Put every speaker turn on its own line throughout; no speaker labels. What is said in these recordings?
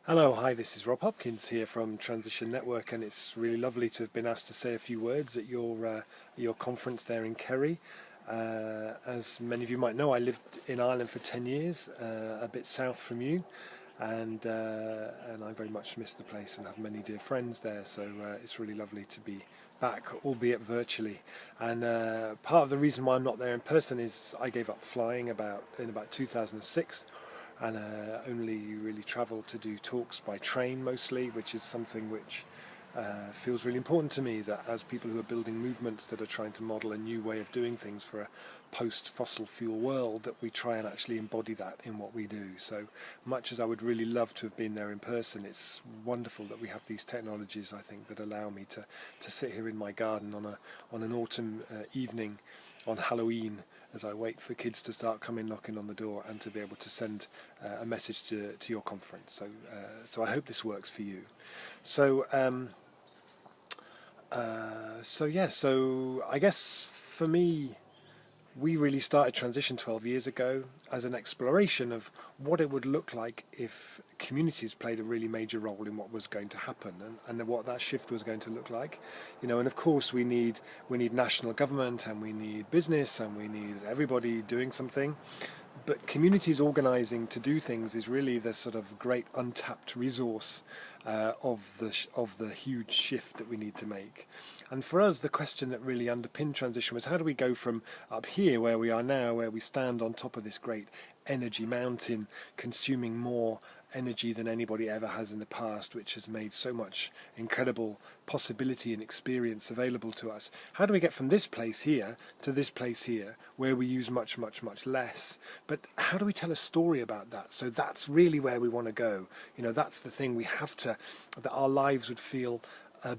Hello, hi, this is Rob Hopkins here from Transition Network, and it's really lovely to have been asked to say a few words at your conference there in Kerry. As many of you might know, I lived in Ireland for 10 years, a bit south from you, and I very much miss the place and have many dear friends there, so it's really lovely to be back, albeit virtually. And part of the reason why I'm not there in person is I gave up flying in about 2006, and only really travel to do talks by train mostly, which is something which feels really important to me, that as people who are building movements that are trying to model a new way of doing things for a post-fossil fuel world, that we try and actually embody that in what we do. So much as I would really love to have been there in person, it's wonderful that we have these technologies, I think, that allow me to sit here in my garden on an autumn evening on Halloween as I wait for kids to start coming knocking on the door, and to be able to send a message to your conference. So I hope this works for you. So so I guess for me, we really started Transition 12 years ago as an exploration of what it would look like if communities played a really major role in what was going to happen, and what that shift was going to look like. And of course we need national government, and we need business, and we need everybody doing something. But communities organising to do things is really the sort of great untapped resource of the huge shift that we need to make. And for us, the question that really underpinned transition was, how do we go from up here where we are now, where we stand on top of this great energy mountain, consuming more energy than anybody ever has in the past, which has made so much incredible possibility and experience available to us. How do we get from this place here to this place here, where we use much, much, much less? But how do we tell a story about that? So that's really where we want to go. That's the thing. We have to, that our lives would feel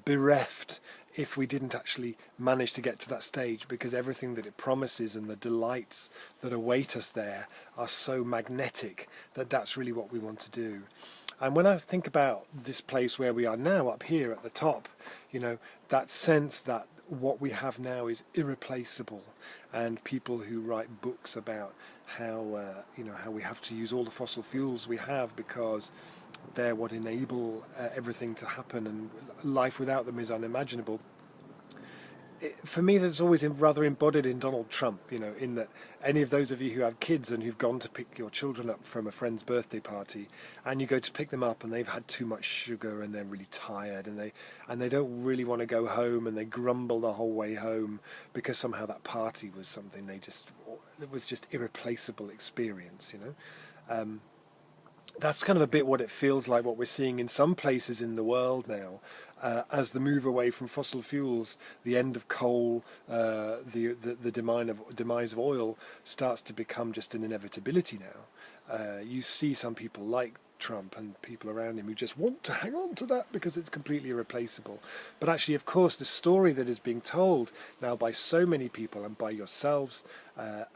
bereft if we didn't actually manage to get to that stage, because everything that it promises and the delights that await us there are so magnetic that that's really what we want to do. And when I think about this place where we are now, up here at the top, that sense that what we have now is irreplaceable, and people who write books about how how we have to use all the fossil fuels we have because they're what enable everything to happen, and life without them is unimaginable. For me, that's always rather embodied in Donald Trump, in that any of those of you who have kids and who've gone to pick your children up from a friend's birthday party, and you go to pick them up and they've had too much sugar and they're really tired, and they don't really want to go home, and they grumble the whole way home because somehow that party was something it was just irreplaceable experience. That's kind of a bit what it feels like, what we're seeing in some places in the world now, as the move away from fossil fuels, the end of coal, the demise of oil starts to become just an inevitability now. You see some people like Trump and people around him who just want to hang on to that because it's completely irreplaceable. But actually, of course, the story that is being told now by so many people, and by yourselves,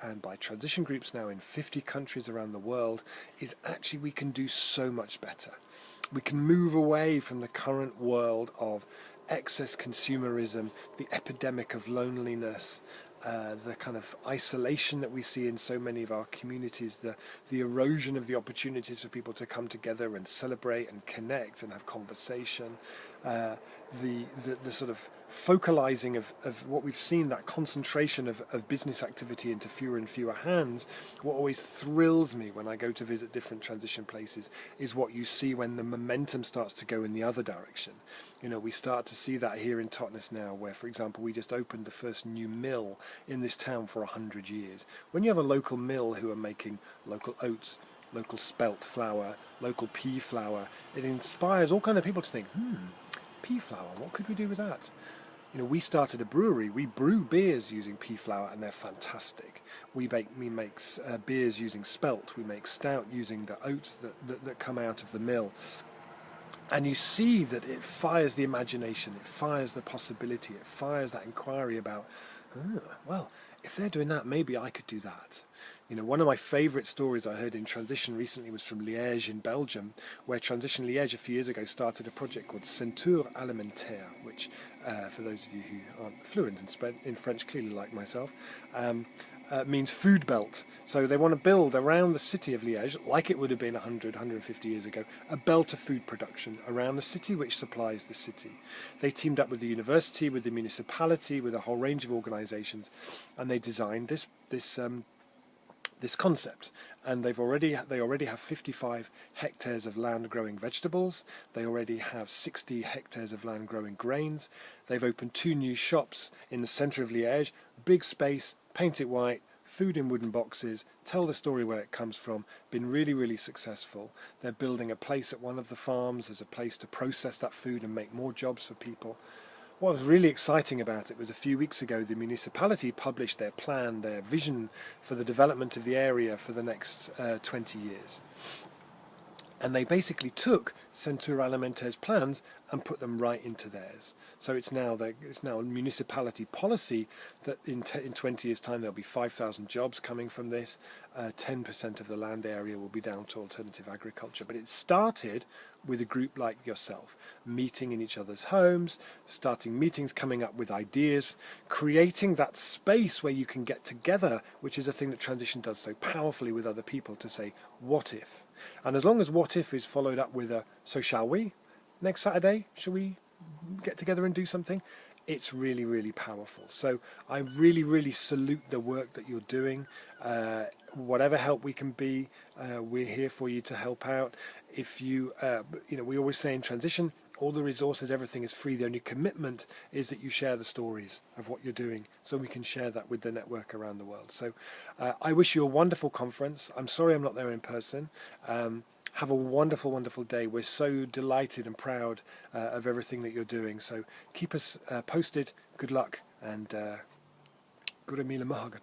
and by transition groups now in 50 countries around the world, is actually we can do so much better. We can move away from the current world of excess consumerism, the epidemic of loneliness, the kind of isolation that we see in so many of our communities, the erosion of the opportunities for people to come together and celebrate and connect and have conversation, the sort of focalizing of what we've seen, that concentration of business activity into fewer and fewer hands. What always thrills me when I go to visit different transition places is what you see when the momentum starts to go in the other direction. We start to see that here in Totnes now, where, for example, we just opened the first new mill in this town for 100 years. When you have a local mill who are making local oats, local spelt flour, local pea flour, it inspires all kind of people to think, pea flour, what could we do with that? We started a brewery. We brew beers using pea flour, and they're fantastic. We make beers using spelt. We make stout using the oats that come out of the mill. And you see that it fires the imagination, it fires the possibility, it fires that inquiry about, well, if they're doing that, maybe I could do that. One of my favourite stories I heard in Transition recently was from Liège in Belgium, where Transition Liège a few years ago started a project called Ceinture Alimentaire, which, for those of you who aren't fluent in French, clearly like myself, means food belt. So they want to build around the city of Liège, like it would have been 100, 150 years ago, a belt of food production around the city which supplies the city. They teamed up with the university, with the municipality, with a whole range of organisations, and they designed this concept. And they already have 55 hectares of land growing vegetables. They already have 60 hectares of land growing grains. They've opened 2 new shops in the centre of Liège, big space, paint it white, food in wooden boxes, tell the story where it comes from, been really, really successful. They're building a place at one of the farms as a place to process that food and make more jobs for people. What was really exciting about it was a few weeks ago the municipality published their plan, their vision for the development of the area for the next 20 years. And they basically took Centre Alimentaire's plans and put them right into theirs. So it's now a municipality policy that in 20 years' time there'll be 5,000 jobs coming from this. 10% of the land area will be down to alternative agriculture. But it started with a group like yourself, meeting in each other's homes, starting meetings, coming up with ideas, creating that space where you can get together, which is a thing that transition does so powerfully with other people, to say, what if? And as long as what if is followed up with a, so shall we? Next Saturday, shall we get together and do something? It's really, really powerful. So I really, really salute the work that you're doing. Whatever help we can be, we're here for you to help out. If you, we always say in transition, all the resources, everything is free. The only commitment is that you share the stories of what you're doing so we can share that with the network around the world. So I wish you a wonderful conference. I'm sorry I'm not there in person. Have a wonderful, wonderful day. We're so delighted and proud of everything that you're doing. So keep us posted. Good luck and Gura Mila Mahagat.